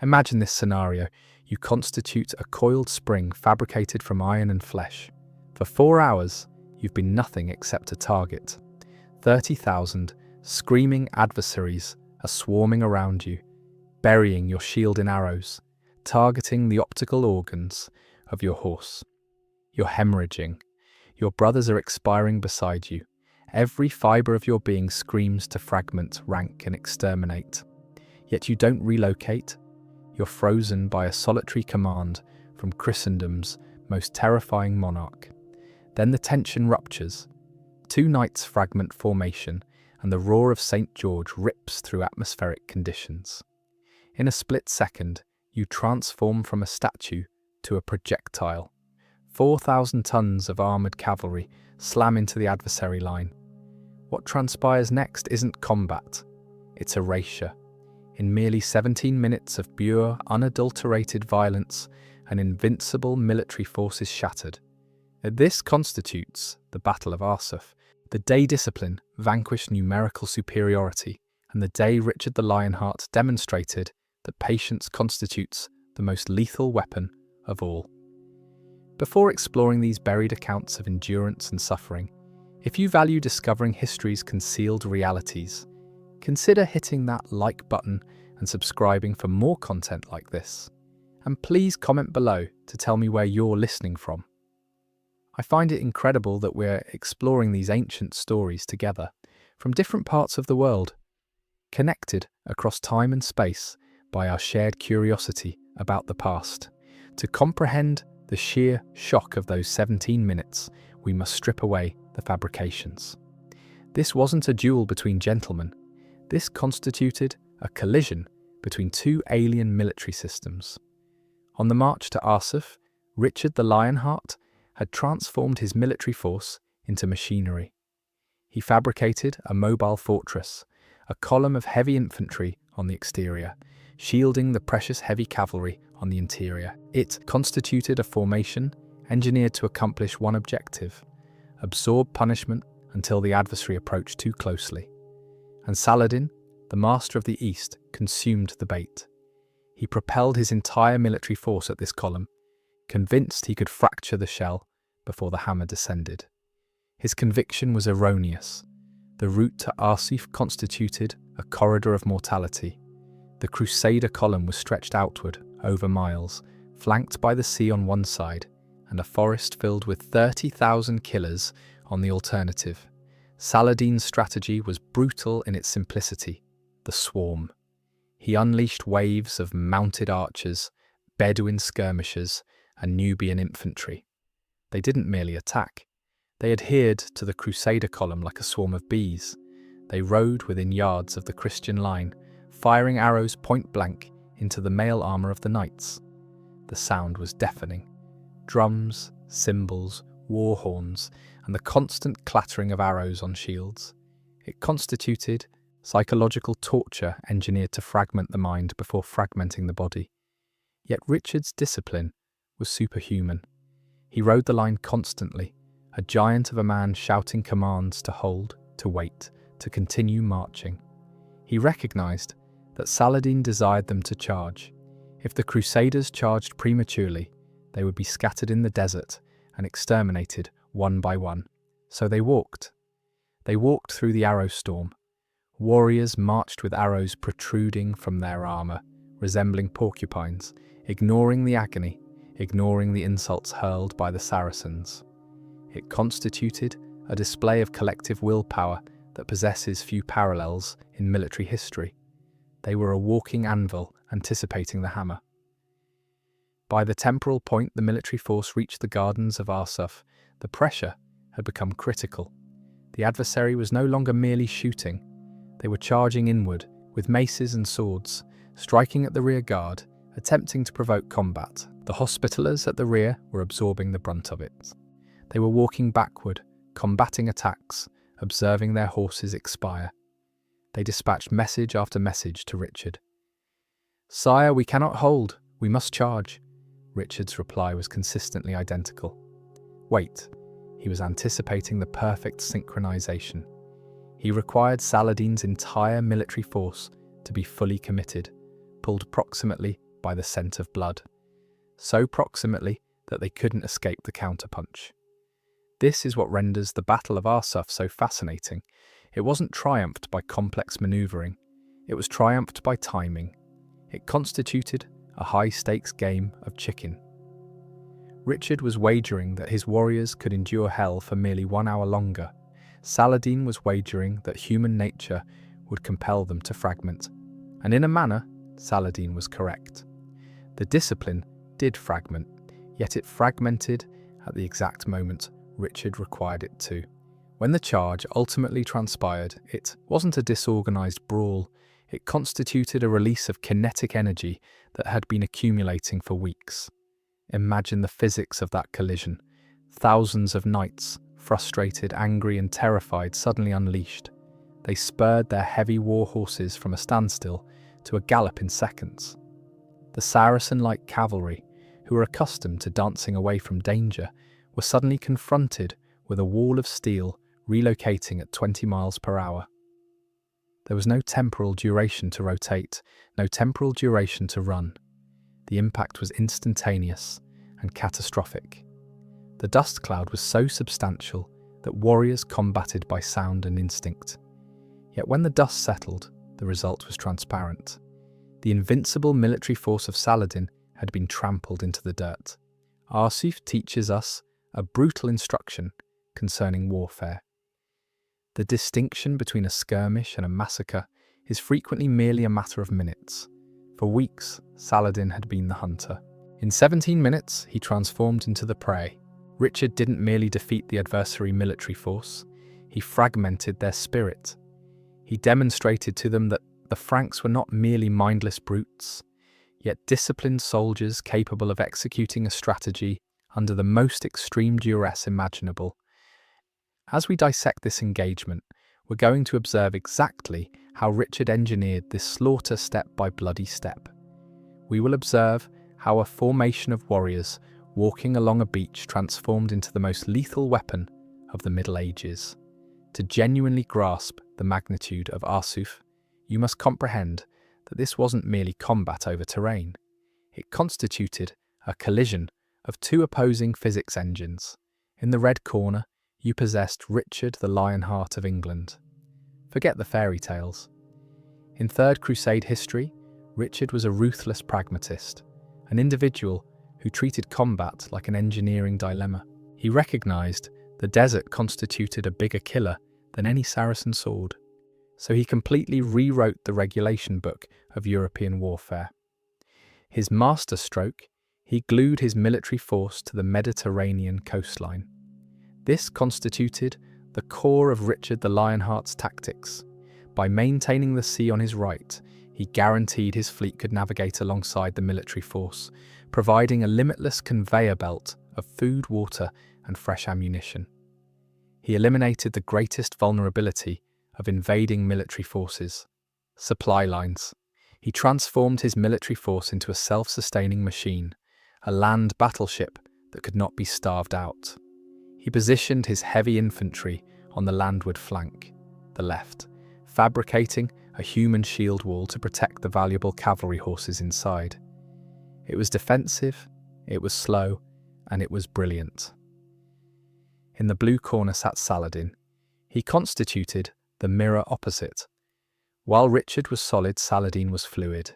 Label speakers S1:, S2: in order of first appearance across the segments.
S1: Imagine this scenario. You constitute a coiled spring fabricated from iron and flesh. For 4 hours, you've been nothing except a target. 30,000 screaming adversaries are swarming around you, burying your shield in arrows, targeting the optical organs of your horse. You're hemorrhaging. Your brothers are expiring beside you. Every fibre of your being screams to fragment, rank, and exterminate. Yet you don't relocate. You're frozen by a solitary command from Christendom's most terrifying monarch. Then the tension ruptures. 2 knights fragment formation, and the roar of St. George rips through atmospheric conditions. In a split second, you transform from a statue to a projectile. 4,000 tons of armoured cavalry slam into the adversary line. What transpires next isn't combat, it's erasure. In merely 17 minutes of pure, unadulterated violence, an invincible military force is shattered. This constitutes the Battle of Arsuf, the day discipline vanquished numerical superiority, and the day Richard the Lionheart demonstrated that patience constitutes the most lethal weapon of all. Before exploring these buried accounts of endurance and suffering, if you value discovering history's concealed realities, consider hitting that like button and subscribing for more content like this. And please comment below to tell me where you're listening from. I find it incredible that we're exploring these ancient stories together, from different parts of the world, connected across time and space by our shared curiosity about the past. To comprehend the sheer shock of those 17 minutes, we must strip away the fabrications. This wasn't a duel between gentlemen. This constituted a collision between 2 alien military systems. On the march to Arsuf, Richard the Lionheart had transformed his military force into machinery. He fabricated a mobile fortress, a column of heavy infantry on the exterior, shielding the precious heavy cavalry on the interior. It constituted a formation engineered to accomplish one objective: absorb punishment until the adversary approached too closely. And Saladin, the master of the East, consumed the bait. He propelled his entire military force at this column, convinced he could fracture the shell before the hammer descended. His conviction was erroneous. The route to Arsuf constituted a corridor of mortality. The crusader column was stretched outward over miles, flanked by the sea on one side, and a forest filled with 30,000 killers on the alternative. Saladin's strategy was brutal in its simplicity: the swarm. He unleashed waves of mounted archers, Bedouin skirmishers, and Nubian infantry. They didn't merely attack. They adhered to the crusader column like a swarm of bees. They rode within yards of the Christian line, firing arrows point blank into the mail armour of the knights. The sound was deafening. Drums, cymbals, war horns, and the constant clattering of arrows on shields. It constituted psychological torture engineered to fragment the mind before fragmenting the body. Yet Richard's discipline was superhuman. He rode the line constantly, a giant of a man shouting commands to hold, to wait, to continue marching. He recognized that Saladin desired them to charge. If the Crusaders charged prematurely, they would be scattered in the desert and exterminated one by one. So they walked. They walked through the arrow storm. Warriors marched with arrows protruding from their armour, resembling porcupines, ignoring the agony, ignoring the insults hurled by the Saracens. It constituted a display of collective willpower that possesses few parallels in military history. They were a walking anvil anticipating the hammer. By the temporal point the military force reached the gardens of Arsuf, the pressure had become critical. The adversary was no longer merely shooting. They were charging inward with maces and swords, striking at the rear guard, attempting to provoke combat. The Hospitallers at the rear were absorbing the brunt of it. They were walking backward, combating attacks, observing their horses expire. They dispatched message after message to Richard. "Sire, we cannot hold. We must charge." Richard's reply was consistently identical. Wait. He was anticipating the perfect synchronization. He required Saladin's entire military force to be fully committed, pulled approximately by the scent of blood, so proximately that they couldn't escape the counterpunch. This is what renders the Battle of Arsuf so fascinating. It wasn't triumphed by complex manoeuvring, it was triumphed by timing. It constituted a high-stakes game of chicken. Richard was wagering that his warriors could endure hell for merely 1 hour longer. Saladin was wagering that human nature would compel them to fragment. And in a manner, Saladin was correct. The discipline did fragment, yet it fragmented at the exact moment Richard required it to. When the charge ultimately transpired, it wasn't a disorganized brawl. It constituted a release of kinetic energy that had been accumulating for weeks. Imagine the physics of that collision. Thousands of knights, frustrated, angry, and terrified, suddenly unleashed. They spurred their heavy war horses from a standstill to a gallop in seconds. The Saracen-like cavalry, who were accustomed to dancing away from danger, were suddenly confronted with a wall of steel relocating at 20 miles per hour. There was no temporal duration to rotate, no temporal duration to run. The impact was instantaneous and catastrophic. The dust cloud was so substantial that warriors combated by sound and instinct. Yet when the dust settled, the result was transparent. The invincible military force of Saladin had been trampled into the dirt. Arsuf teaches us a brutal instruction concerning warfare. The distinction between a skirmish and a massacre is frequently merely a matter of minutes. For weeks, Saladin had been the hunter. In 17 minutes, he transformed into the prey. Richard didn't merely defeat the adversary military force, he fragmented their spirit. He demonstrated to them that the Franks were not merely mindless brutes, yet disciplined soldiers capable of executing a strategy under the most extreme duress imaginable. As we dissect this engagement, we're going to observe exactly how Richard engineered this slaughter step by bloody step. We will observe how a formation of warriors walking along a beach transformed into the most lethal weapon of the Middle Ages. To genuinely grasp the magnitude of Arsuf, you must comprehend that this wasn't merely combat over terrain. It constituted a collision of two opposing physics engines. In the red corner, you possessed Richard the Lionheart of England. Forget the fairy tales. In Third Crusade history, Richard was a ruthless pragmatist, an individual who treated combat like an engineering dilemma. He recognized the desert constituted a bigger killer than any Saracen sword, so he completely rewrote the regulation book of European warfare. His masterstroke, he glued his military force to the Mediterranean coastline. This constituted the core of Richard the Lionheart's tactics. By maintaining the sea on his right, he guaranteed his fleet could navigate alongside the military force, providing a limitless conveyor belt of food, water, and fresh ammunition. He eliminated the greatest vulnerability of invading military forces: supply lines. He transformed his military force into a self-sustaining machine, a land battleship that could not be starved out. He positioned his heavy infantry on the landward flank, the left, fabricating a human shield wall to protect the valuable cavalry horses inside. It was defensive, it was slow, and it was brilliant. In the blue corner sat Saladin. He constituted the mirror opposite. While Richard was solid, Saladin was fluid.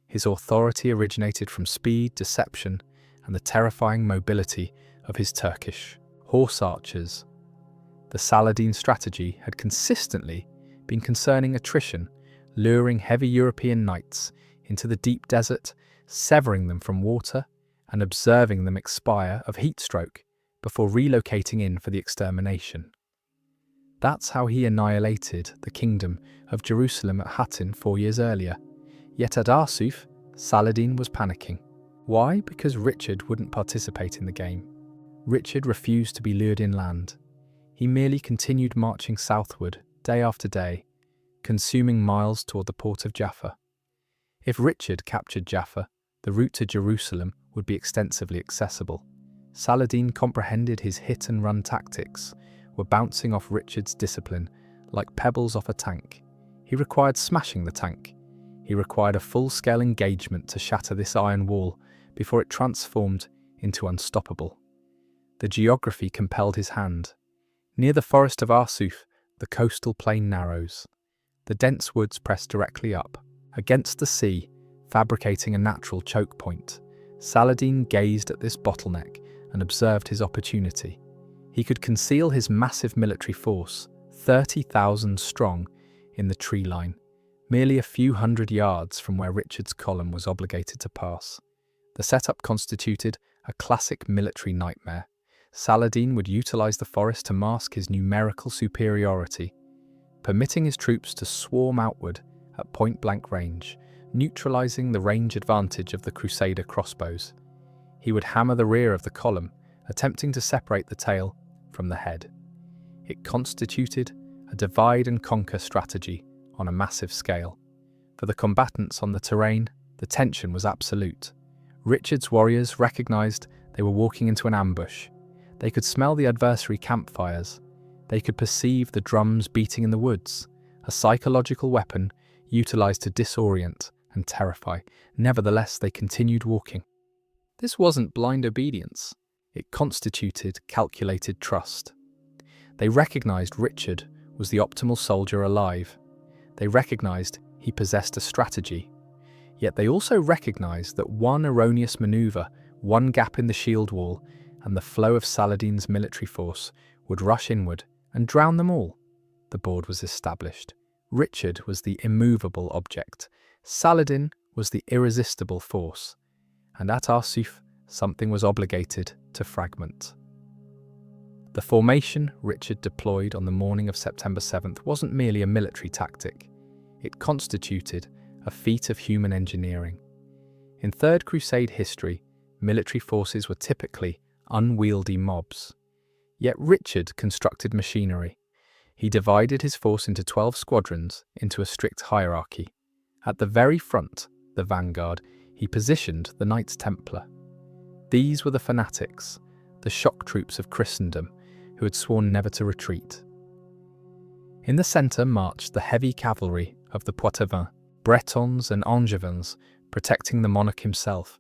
S1: His authority originated from speed, deception, and the terrifying mobility of his Turkish horse archers. The Saladin strategy had consistently been concerning attrition, luring heavy European knights into the deep desert, severing them from water, and observing them expire of heatstroke before relocating in for the extermination. That's how he annihilated the kingdom of Jerusalem at Hattin 4 years earlier. Yet at Arsuf, Saladin was panicking. Why? Because Richard wouldn't participate in the game. Richard refused to be lured inland. He merely continued marching southward, day after day, consuming miles toward the port of Jaffa. If Richard captured Jaffa, the route to Jerusalem would be extensively accessible. Saladin comprehended his hit-and-run tactics were bouncing off Richard's discipline like pebbles off a tank. He required smashing the tank. He required a full-scale engagement to shatter this iron wall before it transformed into unstoppable. The geography compelled his hand. Near the forest of Arsuf, the coastal plain narrows. The dense woods press directly up. Against the sea, fabricating a natural choke point, Saladin gazed at this bottleneck and observed his opportunity. He could conceal his massive military force, 30,000 strong, in the tree line, merely a few hundred yards from where Richard's column was obligated to pass. The setup constituted a classic military nightmare. Saladin would utilize the forest to mask his numerical superiority, permitting his troops to swarm outward at point-blank range, neutralizing the range advantage of the crusader crossbows. He would hammer the rear of the column, attempting to separate the tail from the head. It constituted a divide-and-conquer strategy on a massive scale. For the combatants on the terrain, the tension was absolute. Richard's warriors recognized they were walking into an ambush. They could smell the adversary campfires. They could perceive the drums beating in the woods, a psychological weapon utilized to disorient and terrify. Nevertheless, they continued walking. This wasn't blind obedience. It constituted calculated trust. They recognized Richard was the optimal soldier alive. They recognized he possessed a strategy. Yet they also recognized that one erroneous maneuver, one gap in the shield wall, and the flow of Saladin's military force would rush inward and drown them all. The board was established. Richard was the immovable object. Saladin was the irresistible force. And at Arsuf, something was obligated to fragment. The formation Richard deployed on the morning of September 7th wasn't merely a military tactic. It constituted a feat of human engineering. In Third Crusade history, military forces were typically unwieldy mobs. Yet Richard constructed machinery. He divided his force into 12 squadrons into a strict hierarchy. At the very front, the vanguard, he positioned the Knights Templar. These were the fanatics, the shock troops of Christendom, who had sworn never to retreat. In the centre marched the heavy cavalry of the Poitevins, Bretons and Angevins, protecting the monarch himself.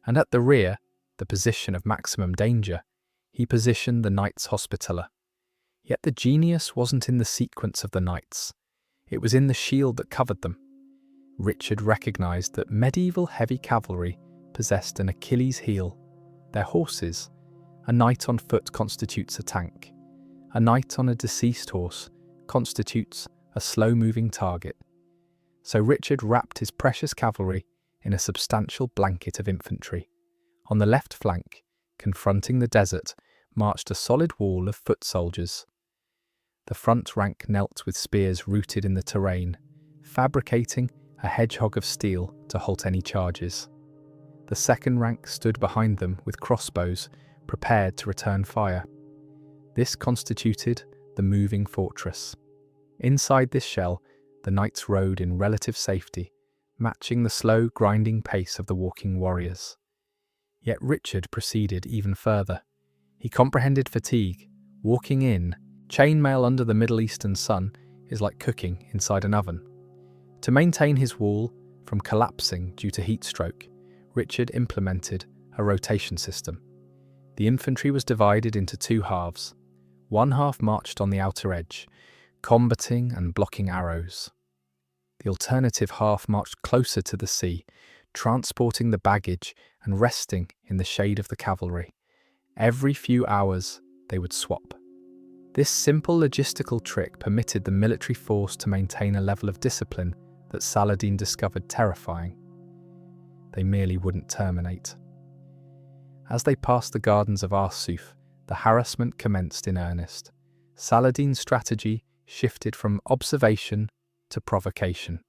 S1: And at the rear, the position of maximum danger, he positioned the Knights Hospitaller. Yet the genius wasn't in the sequence of the knights. It was in the shield that covered them. Richard recognized that medieval heavy cavalry possessed an Achilles heel. Their horses. A knight on foot constitutes a tank. A knight on a deceased horse constitutes a slow-moving target. So Richard wrapped his precious cavalry in a substantial blanket of infantry. On the left flank, confronting the desert, marched a solid wall of foot soldiers. The front rank knelt with spears rooted in the terrain, fabricating a hedgehog of steel to halt any charges. The second rank stood behind them with crossbows, prepared to return fire. This constituted the moving fortress. Inside this shell, the knights rode in relative safety, matching the slow, grinding pace of the walking warriors. Yet Richard proceeded even further. He comprehended fatigue. Walking in, chainmail under the Middle Eastern sun, is like cooking inside an oven. To maintain his wall from collapsing due to heat stroke, Richard implemented a rotation system. The infantry was divided into two halves. One half marched on the outer edge, combating and blocking arrows. The alternative half marched closer to the sea, transporting the baggage and resting in the shade of the cavalry. Every few hours, they would swap. This simple logistical trick permitted the military force to maintain a level of discipline that Saladin discovered terrifying. They merely wouldn't terminate. As they passed the gardens of Arsuf, the harassment commenced in earnest. Saladin's strategy shifted from observation to provocation.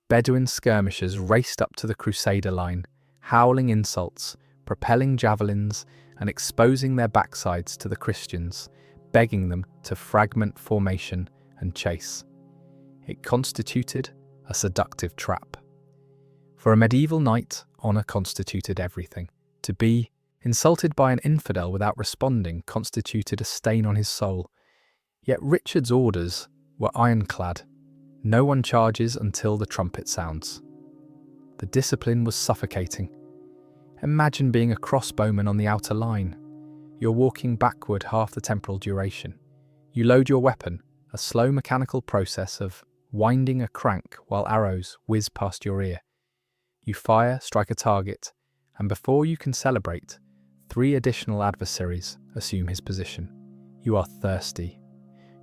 S1: Bedouin skirmishers raced up to the crusader line, howling insults, propelling javelins, and exposing their backsides to the Christians, begging them to fragment formation and chase. It constituted a seductive trap. For a medieval knight, honour constituted everything. To be insulted by an infidel without responding constituted a stain on his soul. Yet Richard's orders were ironclad. No one charges until the trumpet sounds. The discipline was suffocating. Imagine being a crossbowman on the outer line. You're walking backward half the temporal duration. You load your weapon, a slow mechanical process of winding a crank while arrows whiz past your ear. You fire, strike a target, and before you can celebrate, 3 additional adversaries assume his position. You are thirsty.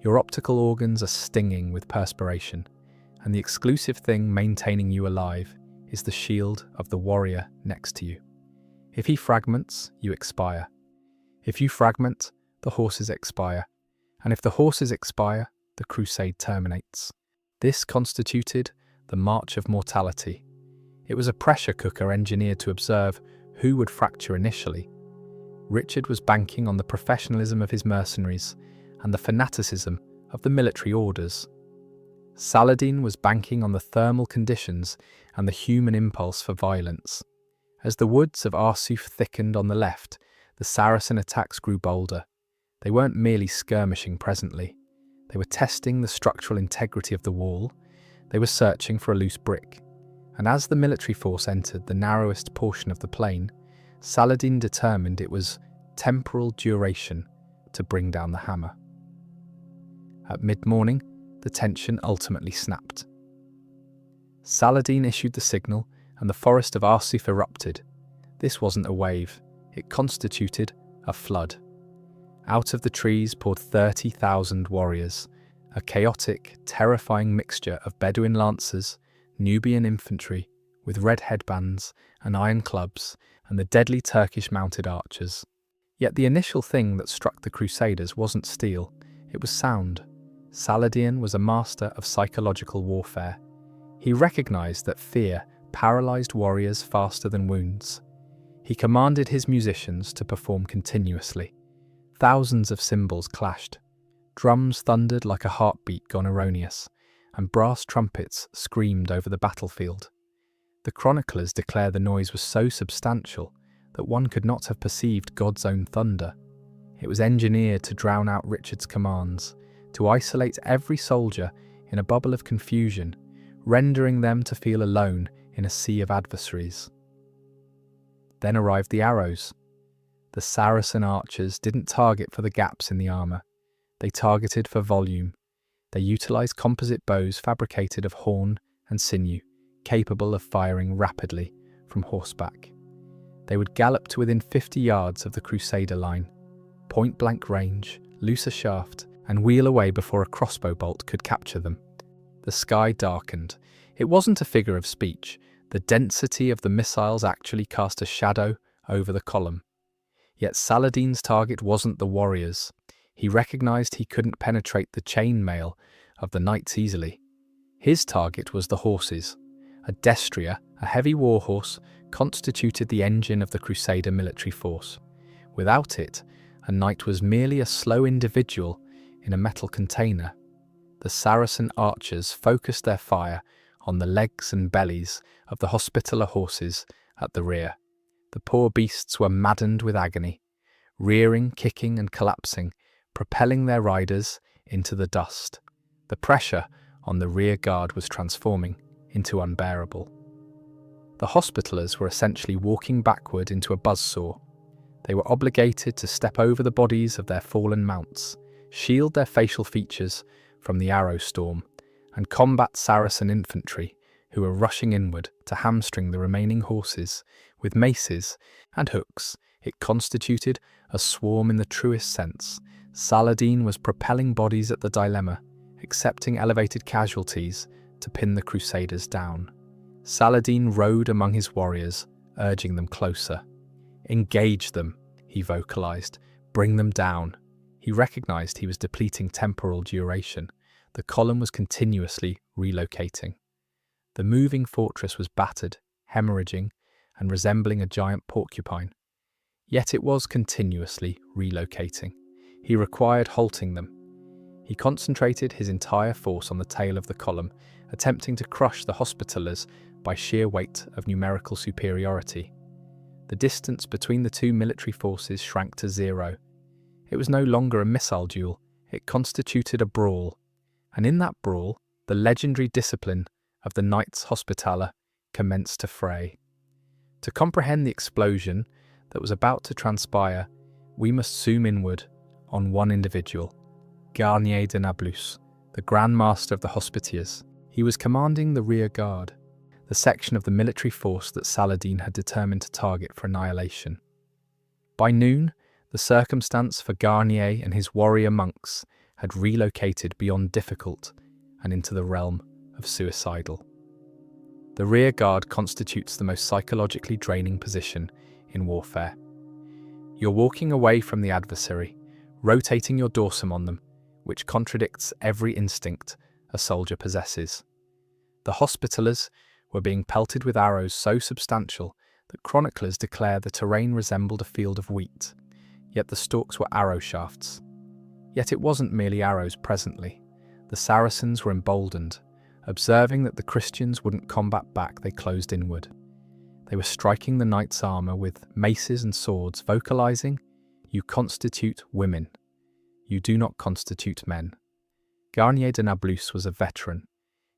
S1: Your optical organs are stinging with perspiration, and the exclusive thing maintaining you alive is the shield of the warrior next to you. If he fragments, you expire. If you fragment, the horses expire. And if the horses expire, the crusade terminates. This constituted the March of Mortality. It was a pressure cooker engineered to observe who would fracture initially. Richard was banking on the professionalism of his mercenaries and the fanaticism of the military orders. Saladin was banking on the thermal conditions and the human impulse for violence. As the woods of Arsuf thickened on the left, the Saracen attacks grew bolder. They weren't merely skirmishing presently. They were testing the structural integrity of the wall. They were searching for a loose brick. And as the military force entered the narrowest portion of the plain, Saladin determined it was temporal duration to bring down the hammer. At mid-morning, the tension ultimately snapped. Saladin issued the signal, and the forest of Arsuf erupted. This wasn't a wave, it constituted a flood. Out of the trees poured 30,000 warriors, a chaotic, terrifying mixture of Bedouin lancers, Nubian infantry, with red headbands and iron clubs, and the deadly Turkish mounted archers. Yet the initial thing that struck the Crusaders wasn't steel, it was sound. Saladin was a master of psychological warfare. He recognized that fear paralyzed warriors faster than wounds. He commanded his musicians to perform continuously. Thousands of cymbals clashed. Drums thundered like a heartbeat gone erroneous, and brass trumpets screamed over the battlefield. The chroniclers declare the noise was so substantial that one could not have perceived God's own thunder. It was engineered to drown out Richard's commands, to isolate every soldier in a bubble of confusion, rendering them to feel alone in a sea of adversaries. Then arrived the arrows. The Saracen archers didn't target for the gaps in the armour. They targeted for volume. They utilised composite bows fabricated of horn and sinew, capable of firing rapidly from horseback. They would gallop to within 50 yards of the crusader line, point-blank range, loose a shaft, and wheel away before a crossbow bolt could capture them. The sky darkened. It wasn't a figure of speech. The density of the missiles actually cast a shadow over the column. Yet Saladin's target wasn't the warriors. He recognised he couldn't penetrate the chainmail of the knights easily. His target was the horses. A destrier, a heavy warhorse, constituted the engine of the Crusader military force. Without it, a knight was merely a slow individual in a metal container. The Saracen archers focused their fire on the legs and bellies of the Hospitaller horses at the rear. The poor beasts were maddened with agony, rearing, kicking and collapsing, propelling their riders into the dust. The pressure on the rear guard was transforming into unbearable. The Hospitallers were essentially walking backward into a buzzsaw. They were obligated to step over the bodies of their fallen mounts, shield their facial features from the arrow storm, and combat Saracen infantry who were rushing inward to hamstring the remaining horses with maces and hooks. It constituted a swarm in the truest sense. Saladin was propelling bodies at the dilemma, accepting elevated casualties to pin the Crusaders down. Saladin rode among his warriors, urging them closer. Engage them, he vocalized. Bring them down. He recognized he was depleting temporal duration. The column was continuously relocating. The moving fortress was battered, hemorrhaging, and resembling a giant porcupine. Yet it was continuously relocating. He required halting them. He concentrated his entire force on the tail of the column, attempting to crush the Hospitallers by sheer weight of numerical superiority. The distance between the two military forces shrank to zero. It was no longer a missile duel, it constituted a brawl. And in that brawl, the legendary discipline of the Knights Hospitaller commenced to fray. To comprehend the explosion that was about to transpire, we must zoom inward on one individual, Garnier de Nablus, the Grand Master of the Hospitiers. He was commanding the rear guard, the section of the military force that Saladin had determined to target for annihilation. By noon, the circumstance for Garnier and his warrior monks had relocated beyond difficult and into the realm of suicidal. The rear guard constitutes the most psychologically draining position in warfare. You're walking away from the adversary, rotating your dorsum on them, which contradicts every instinct a soldier possesses. The Hospitallers were being pelted with arrows so substantial that chroniclers declare the terrain resembled a field of wheat, yet the stalks were arrow shafts. Yet it wasn't merely arrows presently. The Saracens were emboldened. Observing that the Christians wouldn't combat back, they closed inward. They were striking the knights' armour with maces and swords, vocalising, "You constitute women. You do not constitute men." Garnier de Nablus was a veteran.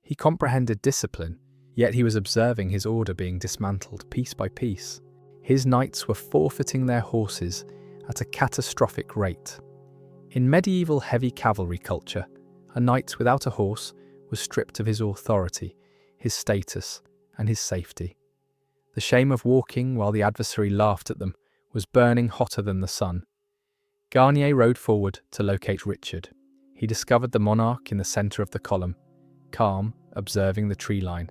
S1: He comprehended discipline, yet he was observing his order being dismantled piece by piece. His knights were forfeiting their horses at a catastrophic rate. In medieval heavy cavalry culture, a knight without a horse was stripped of his authority, his status, and his safety. The shame of walking while the adversary laughed at them was burning hotter than the sun. Garnier rode forward to locate Richard. He discovered the monarch in the centre of the column, calm, observing the tree line.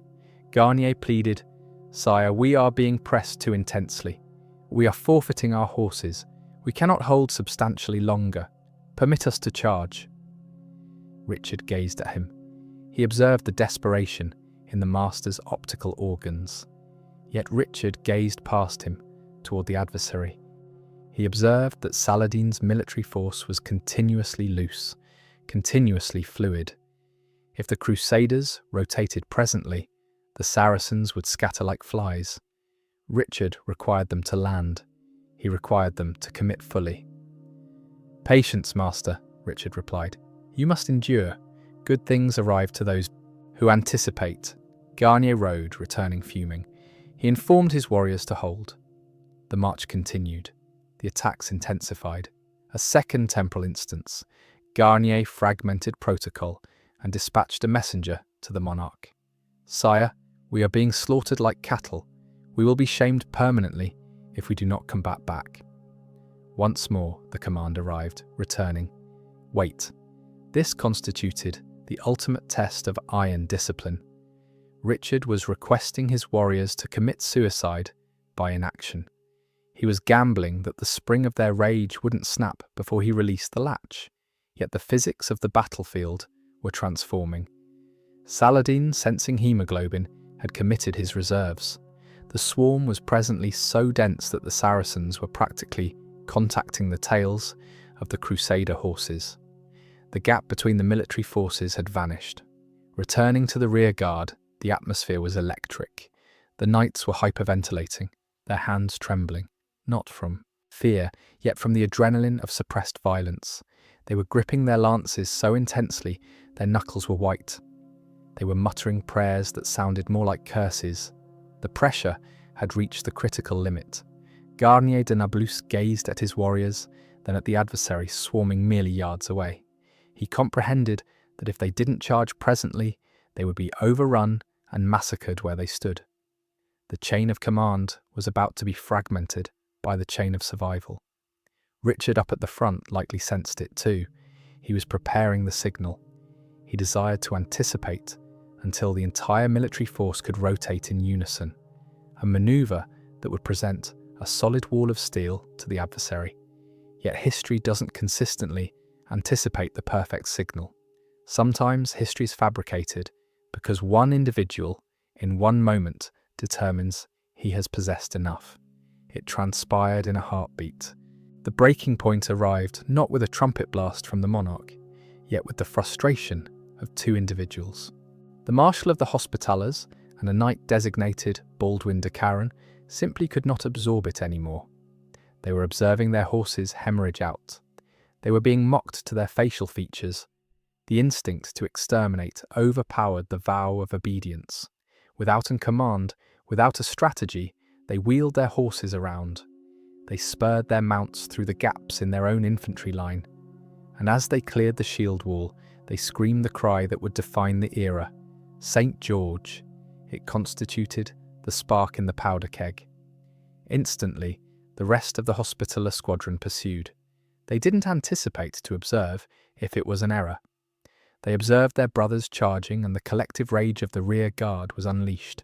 S1: Garnier pleaded, "Sire, we are being pressed too intensely. We are forfeiting our horses. We cannot hold substantially longer. Permit us to charge." Richard gazed at him. He observed the desperation in the master's optical organs. Yet Richard gazed past him, toward the adversary. He observed that Saladin's military force was continuously loose, continuously fluid. If the crusaders rotated presently, the Saracens would scatter like flies. Richard required them to land. He required them to commit fully. "Patience, master," Richard replied. "You must endure. Good things arrive to those who anticipate." Garnier rode, returning fuming. He informed his warriors to hold. The march continued. The attacks intensified. A second temporal instance, Garnier fragmented protocol and dispatched a messenger to the monarch. "Sire, we are being slaughtered like cattle. We will be shamed permanently if we do not combat back." Once more, the command arrived, returning. Wait. This constituted the ultimate test of iron discipline. Richard was requesting his warriors to commit suicide by inaction. He was gambling that the spring of their rage wouldn't snap before he released the latch. Yet the physics of the battlefield were transforming. Saladin, sensing hemoglobin, had committed his reserves. The swarm was presently so dense that the Saracens were practically contacting the tails of the crusader horses. The gap between the military forces had vanished. Returning to the rear guard, the atmosphere was electric. The knights were hyperventilating, their hands trembling, not from fear, yet from the adrenaline of suppressed violence. They were gripping their lances so intensely, their knuckles were white. They were muttering prayers that sounded more like curses. The pressure had reached the critical limit. Garnier de Nablus gazed at his warriors, then at the adversary swarming merely yards away. He comprehended that if they didn't charge presently, they would be overrun and massacred where they stood. The chain of command was about to be fragmented by the chain of survival. Richard up at the front likely sensed it too. He was preparing the signal. He desired to anticipate until the entire military force could rotate in unison, a maneuver that would present a solid wall of steel to the adversary. Yet history doesn't consistently anticipate the perfect signal. Sometimes history is fabricated because one individual in one moment determines he has possessed enough. It transpired in a heartbeat. The breaking point arrived not with a trumpet blast from the monarch, yet with the frustration of two individuals. The Marshal of the Hospitallers and a knight designated Baldwin de Caron simply could not absorb it anymore. They were observing their horses hemorrhage out. They were being mocked to their facial features. The instinct to exterminate overpowered the vow of obedience. Without a command, without a strategy, they wheeled their horses around. They spurred their mounts through the gaps in their own infantry line. And as they cleared the shield wall, they screamed the cry that would define the era. St. George. It constituted the spark in the powder keg. Instantly, the rest of the Hospitaller squadron pursued. They didn't anticipate to observe if it was an error. They observed their brothers charging, and the collective rage of the rear guard was unleashed.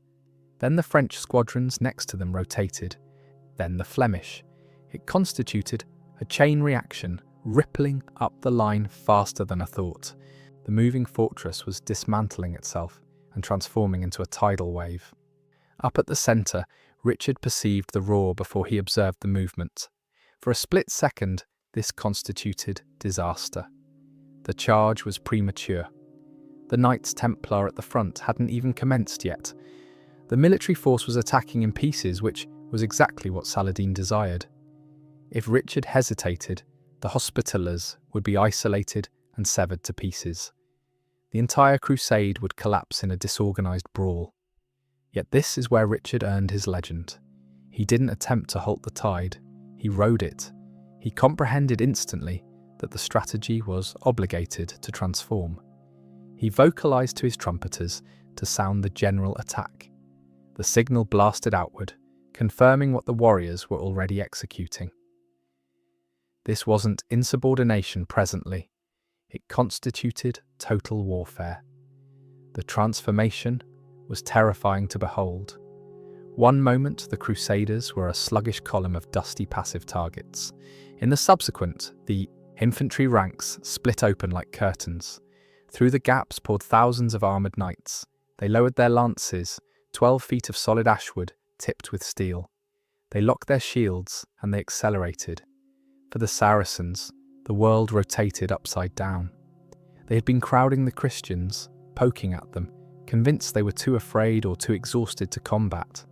S1: Then the French squadrons next to them rotated. Then the Flemish. It constituted a chain reaction, rippling up the line faster than a thought. The moving fortress was dismantling itself and transforming into a tidal wave. Up at the centre, Richard perceived the roar before he observed the movement. For a split second, this constituted disaster. The charge was premature. The Knights Templar at the front hadn't even commenced yet. The military force was attacking in pieces, which was exactly what Saladin desired. If Richard hesitated, the Hospitallers would be isolated and severed to pieces. The entire crusade would collapse in a disorganized brawl. Yet this is where Richard earned his legend. He didn't attempt to halt the tide, he rode it. He comprehended instantly that the strategy was obligated to transform. He vocalized to his trumpeters to sound the general attack. The signal blasted outward, confirming what the warriors were already executing. This wasn't insubordination presently. It constituted total warfare. The transformation was terrifying to behold. One moment, the Crusaders were a sluggish column of dusty passive targets. In the subsequent, the infantry ranks split open like curtains. Through the gaps poured thousands of armoured knights. They lowered their lances, 12 feet of solid ashwood tipped with steel. They locked their shields and they accelerated. For the Saracens, the world rotated upside down. They had been crowding the Christians, poking at them, convinced they were too afraid or too exhausted to combat.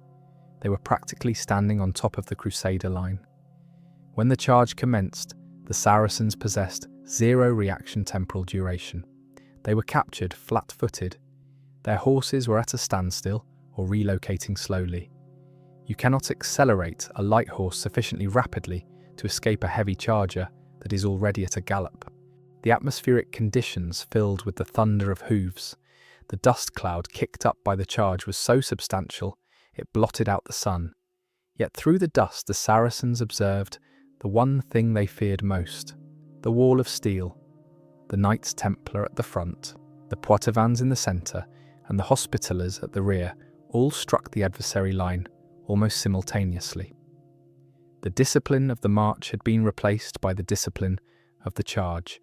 S1: They were practically standing on top of the Crusader line. When the charge commenced, the Saracens possessed zero reaction temporal duration. They were captured flat-footed. Their horses were at a standstill or relocating slowly. You cannot accelerate a light horse sufficiently rapidly to escape a heavy charger that is already at a gallop. The atmospheric conditions filled with the thunder of hooves. The dust cloud kicked up by the charge was so substantial it blotted out the sun. Yet through the dust the Saracens observed the one thing they feared most, the wall of steel. The Knights Templar at the front, the Poitevins in the centre, and the Hospitallers at the rear all struck the adversary line almost simultaneously. The discipline of the march had been replaced by the discipline of the charge,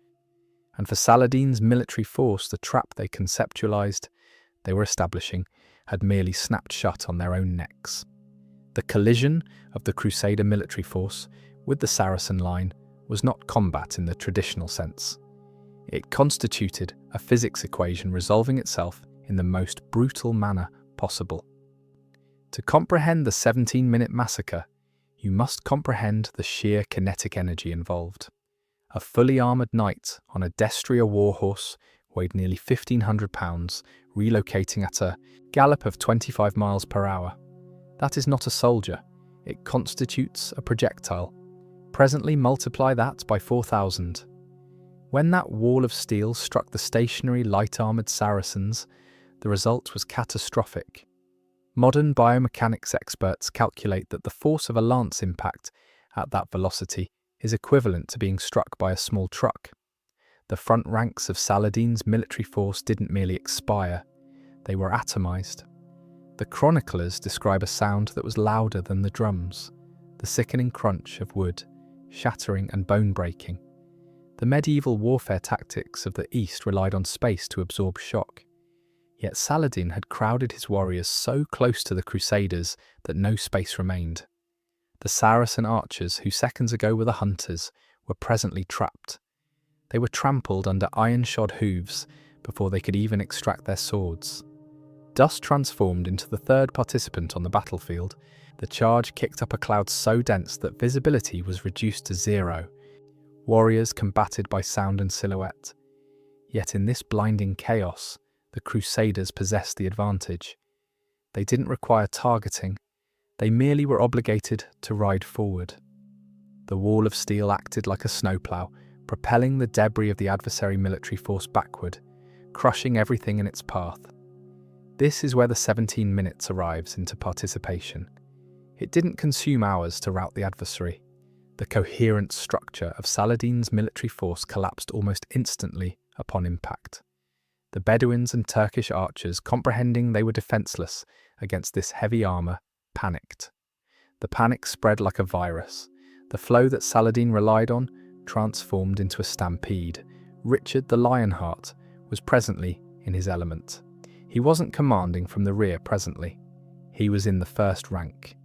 S1: and for Saladin's military force the trap they conceptualized, they were establishing, had merely snapped shut on their own necks. The collision of the Crusader military force with the Saracen line was not combat in the traditional sense. It constituted a physics equation resolving itself in the most brutal manner possible. To comprehend the 17-minute massacre, you must comprehend the sheer kinetic energy involved. A fully armoured knight on a destrier warhorse weighed nearly 1,500 pounds, relocating at a gallop of 25 miles per hour. That is not a soldier, it constitutes a projectile. Presently multiply that by 4,000. When that wall of steel struck the stationary light-armoured Saracens, the result was catastrophic. Modern biomechanics experts calculate that the force of a lance impact at that velocity is equivalent to being struck by a small truck. The front ranks of Saladin's military force didn't merely expire, they were atomized. The chroniclers describe a sound that was louder than the drums, the sickening crunch of wood, shattering and bone-breaking. The medieval warfare tactics of the East relied on space to absorb shock. Yet Saladin had crowded his warriors so close to the Crusaders that no space remained. The Saracen archers, who seconds ago were the hunters, were presently trapped. They were trampled under iron-shod hooves before they could even extract their swords. Dust transformed into the third participant on the battlefield. The charge kicked up a cloud so dense that visibility was reduced to zero. Warriors combated by sound and silhouette. Yet in this blinding chaos, the crusaders possessed the advantage. They didn't require targeting, they merely were obligated to ride forward. The wall of steel acted like a snowplow, propelling the debris of the adversary military force backward, crushing everything in its path. This is where the 17 minutes arrives into participation. It didn't consume hours to rout the adversary. The coherent structure of Saladin's military force collapsed almost instantly upon impact. The Bedouins and Turkish archers, comprehending they were defenseless against this heavy armor, panicked. The panic spread like a virus. The flow that Saladin relied on transformed into a stampede. Richard the Lionheart was presently in his element. He wasn't commanding from the rear presently. He was in the first rank.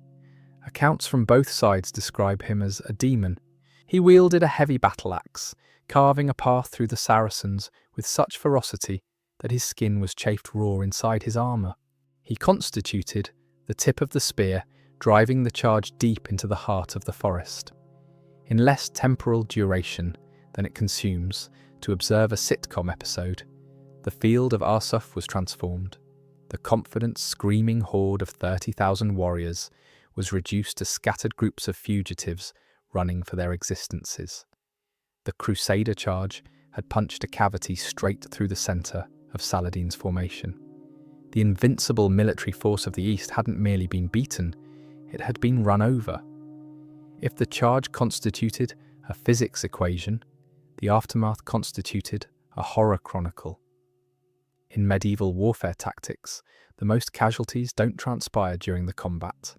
S1: Accounts from both sides describe him as a demon. He wielded a heavy battle axe, carving a path through the Saracens with such ferocity that his skin was chafed raw inside his armour. He constituted the tip of the spear, driving the charge deep into the heart of the forest. In less temporal duration than it consumes to observe a sitcom episode, the field of Arsuf was transformed. The confident, screaming horde of 30,000 warriors was reduced to scattered groups of fugitives running for their existences. The crusader charge had punched a cavity straight through the centre of Saladin's formation. The invincible military force of the East hadn't merely been beaten, it had been run over. If the charge constituted a physics equation, the aftermath constituted a horror chronicle. In medieval warfare tactics, the most casualties don't transpire during the combat.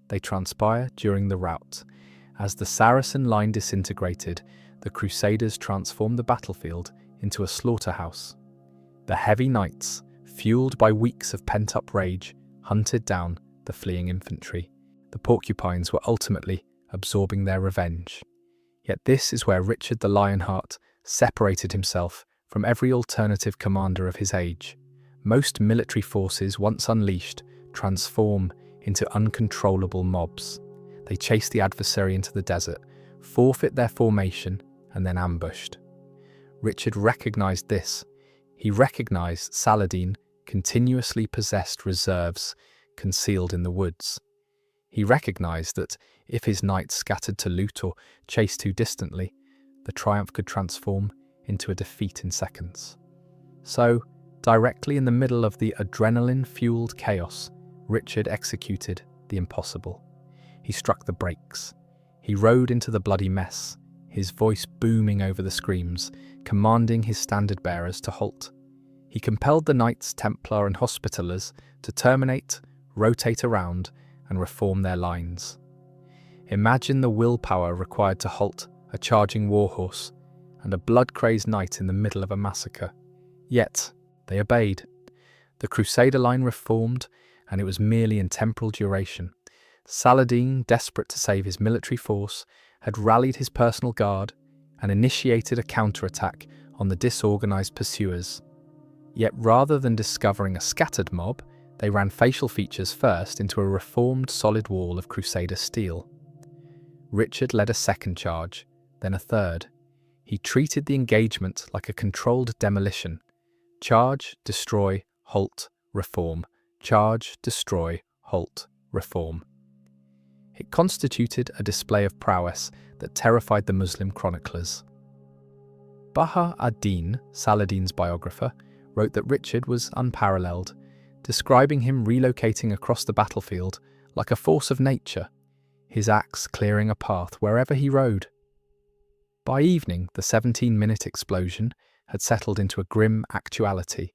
S1: They transpire during the rout. As the Saracen line disintegrated, the Crusaders transformed the battlefield into a slaughterhouse. The heavy knights, fueled by weeks of pent-up rage, hunted down the fleeing infantry. The porcupines were ultimately absorbing their revenge. Yet this is where Richard the Lionheart separated himself from every alternative commander of his age. Most military forces, once unleashed, transform into uncontrollable mobs. They chase the adversary into the desert, forfeit their formation, and then ambushed. Richard recognized this. He recognized Saladin continuously possessed reserves concealed in the woods. He recognized that if his knights scattered to loot or chased too distantly, the triumph could transform into a defeat in seconds. So, directly in the middle of the adrenaline-fueled chaos, Richard executed the impossible. He struck the brakes. He rode into the bloody mess, his voice booming over the screams, commanding his standard-bearers to halt. He compelled the Knights Templar and Hospitallers to terminate, rotate around, and reform their lines. Imagine the willpower required to halt a charging warhorse and a blood-crazed knight in the middle of a massacre. Yet, they obeyed. The Crusader line reformed, and it was merely in temporal duration. Saladin, desperate to save his military force, had rallied his personal guard and initiated a counterattack on the disorganized pursuers. Yet rather than discovering a scattered mob, they ran facial features first into a reformed solid wall of Crusader steel. Richard led a second charge, then a third. He treated the engagement like a controlled demolition. Charge, destroy, halt, reform. Charge, destroy, halt, reform. It constituted a display of prowess that terrified the Muslim chroniclers. Baha ad-Din, Saladin's biographer, wrote that Richard was unparalleled, describing him relocating across the battlefield like a force of nature, his axe clearing a path wherever he rode. By evening, the 17-minute explosion had settled into a grim actuality.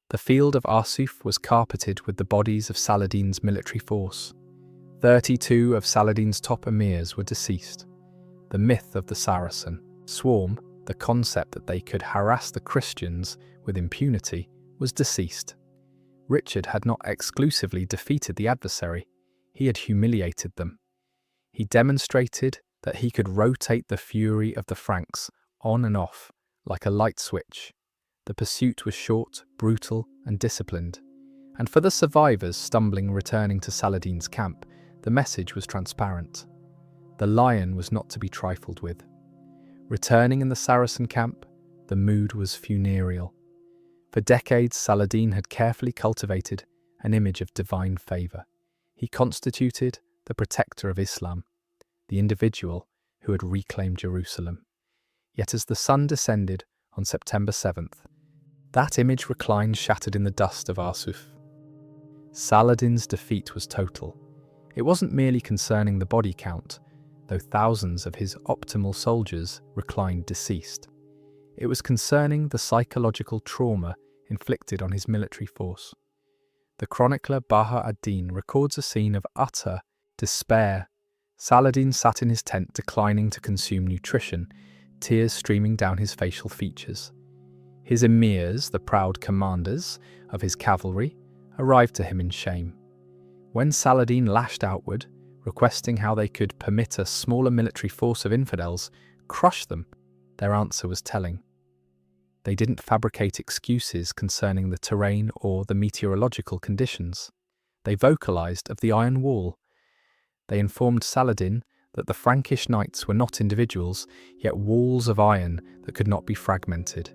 S1: The field of Arsuf was carpeted with the bodies of Saladin's military force. 32 of Saladin's top emirs were deceased. The myth of the Saracen swarm, the concept that they could harass the Christians with impunity, was deceased. Richard had not exclusively defeated the adversary, he had humiliated them. He demonstrated that he could rotate the fury of the Franks on and off like a light switch. The pursuit was short, brutal, and disciplined. And for the survivors stumbling returning to Saladin's camp, the message was transparent. The lion was not to be trifled with. Returning in the Saracen camp, The mood was funereal. For decades, Saladin had carefully cultivated an image of divine favour. He constituted the protector of Islam, the individual who had reclaimed Jerusalem. Yet as the sun descended on September 7th, that image reclined shattered in the dust of Arsuf. Saladin's defeat was total. It wasn't merely concerning the body count, though thousands of his optimal soldiers reclined deceased. It was concerning the psychological trauma inflicted on his military force. The chronicler Baha ad-Din records a scene of utter despair. Saladin sat in his tent declining to consume nutrition, tears streaming down his facial features. His emirs, the proud commanders of his cavalry, arrived to him in shame. When Saladin lashed outward, requesting how they could permit a smaller military force of infidels crush them, their answer was telling. They didn't fabricate excuses concerning the terrain or the meteorological conditions. They vocalized of the iron wall. They informed Saladin that the Frankish knights were not individuals, yet walls of iron that could not be fragmented.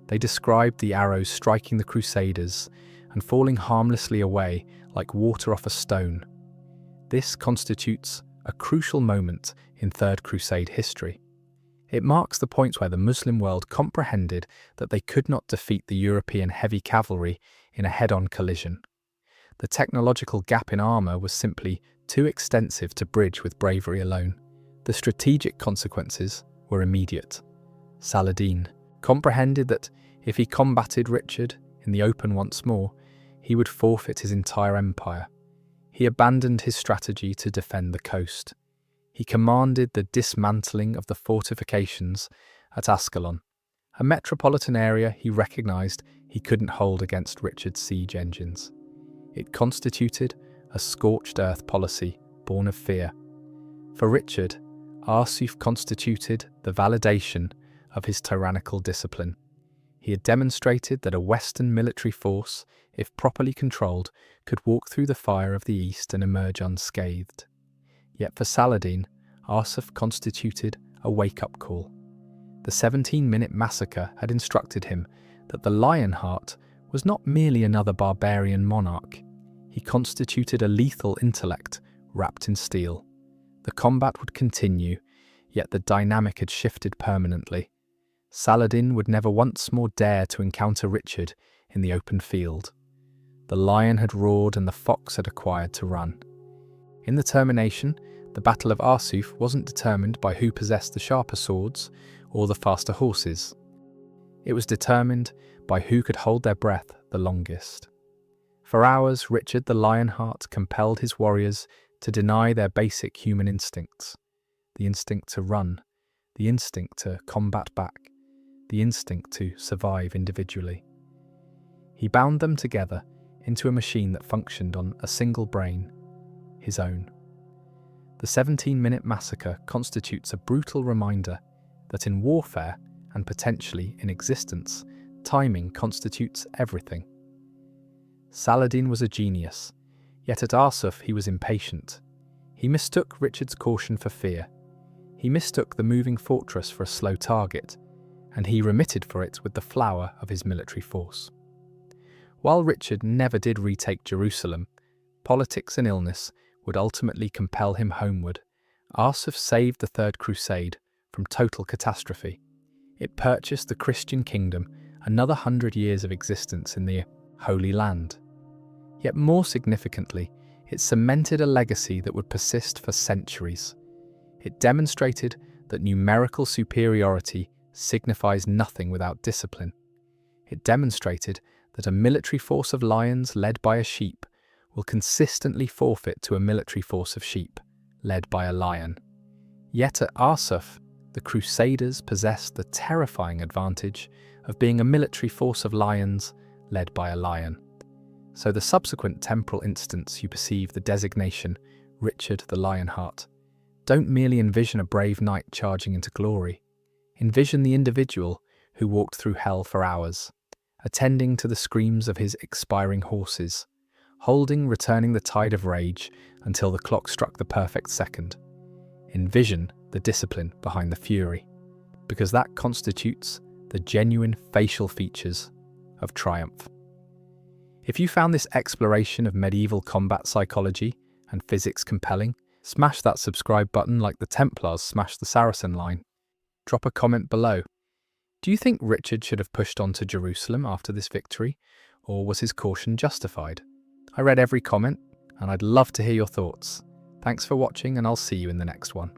S1: They described the arrows striking the crusaders and falling harmlessly away like water off a stone. This constitutes a crucial moment in Third Crusade history. It marks the point where the Muslim world comprehended that they could not defeat the European heavy cavalry in a head-on collision. The technological gap in armour was simply too extensive to bridge with bravery alone. The strategic consequences were immediate. Saladin comprehended that if he combated Richard in the open once more, he would forfeit his entire empire. He abandoned his strategy to defend the coast. He commanded the dismantling of the fortifications at Ascalon, a metropolitan area he recognized he couldn't hold against Richard's siege engines. It constituted a scorched earth policy born of fear. For Richard, Arsuf constituted the validation of his tyrannical discipline. He had demonstrated that a Western military force, if properly controlled, could walk through the fire of the East and emerge unscathed. Yet for Saladin, Arsuf constituted a wake-up call. The 17-minute massacre had instructed him that the Lionheart was not merely another barbarian monarch. He constituted a lethal intellect wrapped in steel. The combat would continue, yet the dynamic had shifted permanently. Saladin would never once more dare to encounter Richard in the open field. The lion had roared and the fox had acquired to run. In the termination, the Battle of Arsuf wasn't determined by who possessed the sharper swords or the faster horses. It was determined by who could hold their breath the longest. For hours, Richard the Lionheart compelled his warriors to deny their basic human instincts. The instinct to run, the instinct to combat back, the instinct to survive individually. He bound them together into a machine that functioned on a single brain, his own. The 17-minute massacre constitutes a brutal reminder that in warfare, and potentially in existence, timing constitutes everything. Saladin was a genius, yet at Arsuf he was impatient. He mistook Richard's caution for fear. He mistook the moving fortress for a slow target, and he remitted for it with the flower of his military force. While Richard never did retake Jerusalem, politics and illness would ultimately compel him homeward. Arsuf saved the Third Crusade from total catastrophe. It purchased the Christian kingdom another 100 years of existence in the Holy Land. Yet more significantly, it cemented a legacy that would persist for centuries. It demonstrated that numerical superiority signifies nothing without discipline. It demonstrated that a military force of lions led by a sheep will consistently forfeit to a military force of sheep led by a lion. Yet at Arsuf, the Crusaders possessed the terrifying advantage of being a military force of lions led by a lion. So the subsequent temporal instance you perceive the designation Richard the Lionheart. Don't merely envision a brave knight charging into glory. Envision the individual who walked through hell for hours, attending to the screams of his expiring horses, returning the tide of rage until the clock struck the perfect second. Envision the discipline behind the fury, because that constitutes the genuine facial features of triumph. If you found this exploration of medieval combat psychology and physics compelling, smash that subscribe button like the Templars smashed the Saracen line. Drop a comment below. Do you think Richard should have pushed on to Jerusalem after this victory, or was his caution justified? I read every comment, and I'd love to hear your thoughts. Thanks for watching, and I'll see you in the next one.